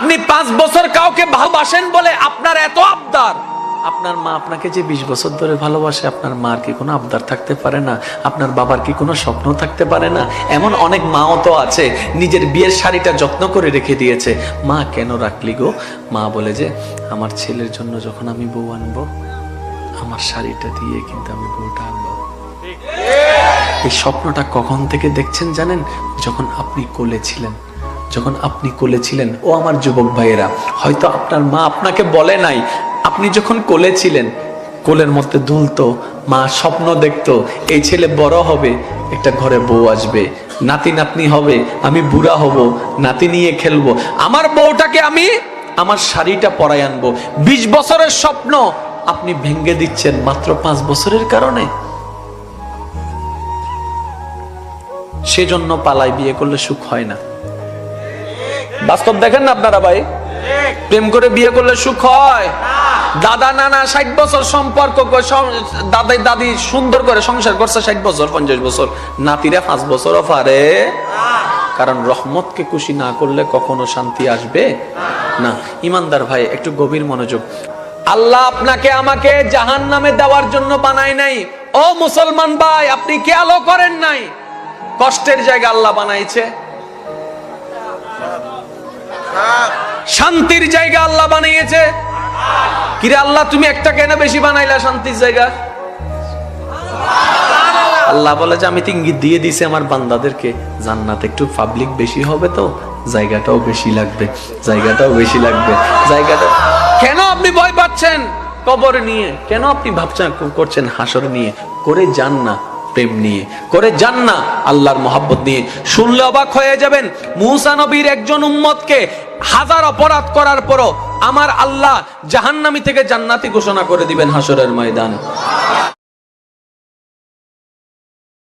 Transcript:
আপনি 5 বছর কাউকে ভালোবাসেন বলে আপনার এত আবদার, আপনার মা আপনাকে যে 20 বছর ধরে ভালোবাসে, আপনার মার কি কোনো আবদার থাকতে পারে না? আপনার বাবার কি কোনো স্বপ্ন থাকতে পারে না? এমন অনেক মাও তো আছে নিজের বিয়ের শাড়িটা যত্ন করে রেখে দিয়েছে। মা কেন রাখলি গো? মা বলে যে আমার ছেলের জন্য যখন আমি বউ আনবো, আমার শাড়িটা দিয়ে কিন্তু আমি বউটা আনবো। এই স্বপ্নটা কখন থেকে দেখছেন জানেন? যখন আপনি কোলে ছিলেন। যখন আপনি কোলে ছিলেন, ও আমার যুবক ভাইয়েরা, হয়তো আপনার মা আপনাকে বলে নাই, আপনি যখন কোলে ছিলেন, কোলের মধ্যে দুলতো, মা স্বপ্ন দেখতো এই ছেলে বড় হবে, একটা ঘরে বউ আসবে, নাতি নাতনি হবে, আমি বুড়া হব, নাতি নিয়ে খেলবো, আমার বউটাকে আমি আমার শাড়িটা পরাই আনবো। 20 বছরের স্বপ্ন আপনি ভেঙে দিচ্ছেন মাত্র 5 বছরের কারণে। সেজন্য পালায় বিয়ে করলে সুখ হয় না। বাস্তব দেখেন না আপনারা ভাই, প্রেম করে বিয়ে করলে সুখ হয়? দাদা নানা 60 বছর সম্পর্ক, দাদাই দাদি সুন্দর করে সংসার করছে 60 বছর 50 বছর, নাতিরা 5 বছরও পারে। কারণ রহমতকে খুশি না করলে কখনো শান্তি আসবে না। ইমানদার ভাই, একটু গভীর মনোযোগ। আল্লাহ আপনাকে আমাকে জাহান্নামে দেওয়ার জন্য বানায় নাই। ও মুসলমান ভাই, আপনি খেয়ালও করেন নাই কষ্টের জায়গা আল্লাহ বানাইছে, শান্তির জায়গা আল্লাহ বানিয়েছে। কিরে আল্লাহ, তুমি একটা কেন বেশি বানাইলা শান্তির জায়গা? আল্লাহ বলে যে আমি তো ইঙ্গিত দিয়ে দিছি আমার বান্দাদেরকে, জান্নাত একটু পাবলিক বেশি হবে, তো জায়গাটাও বেশি লাগবে, জায়গাটাও বেশি লাগবে, জায়গাটা। কেন আপনি ভয় পাচ্ছেন কবর নিয়ে? কেন আপনি ভাবছেন করছেন হাসর নিয়ে? করে যান না প্রেম নিয়ে, করে যান না আল্লাহর মহব্বত নিয়ে। শুনলে অবাক হয়ে যাবেন, মুসা নবীর একজন উম্মতকে 1000 অপরাধ করার পরও আমার আল্লাহ জাহান্নামী থেকে জান্নাতি ঘোষণা করে দিবেন হাসরের ময়দান।